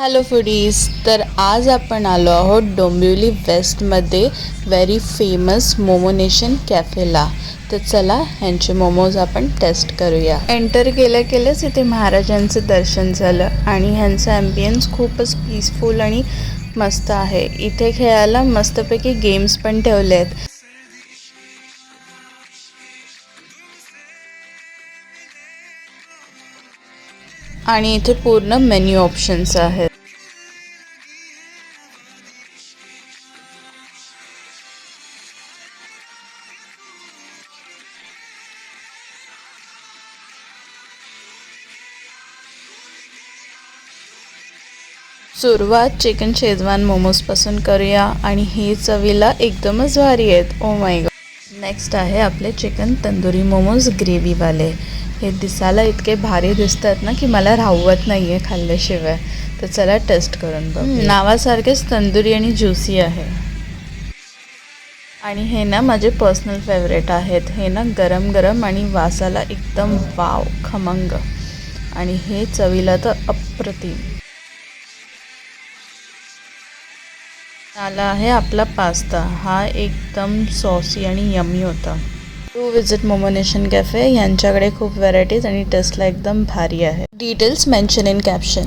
Hello foodies. तर आज आपण आलो आहोत डोंबिवली वेस्टमध्ये व्हेरी फेमस मोमो नेशन कॅफेला. तर चला ह्यांचे मोमोज आपण टेस्ट करूया. एंटर केल्याच इथे महाराजांचं दर्शन झालं आणि ह्यांचा ॲम्बियन्स खूपच पीसफुल आणि मस्त आहे. इथे खेळायला मस्तपैकी गेम्स पण ठेवले आहेत आणि इथे पूर्ण मेन्यू ऑप्शन्स आहेत. सुरुवात चिकन शेजवान मोमोजपासून करूया आणि हे चवीला एकदमच भारी आहेत. Oh my God. नेक्स्ट आहे आपले चिकन तंदुरी मोमोज ग्रेव्हीवाले. हे दिसायला इतके भारी दिसतात ना की मला राहवत नाही आहे खाल्ल्याशिवाय. तर चला टेस्ट करून बघू. नावासारखेच तंदुरी आणि ज्युसी आहे आणि हे ना माझे पर्सनल फेवरेट आहेत. हे ना गरम गरम आणि वासाला एकदम वाव खमंग आणि हे चवीला तर अप्रतिम. आला आहे आपला पास्ता. हा एकदम सॉसी आणि यमी होता. To visit Momo nation cafe. यांच्याकडे खूप व्हरायटीज आणि टेस्टला एकदम भारी आहे. Details mention in caption.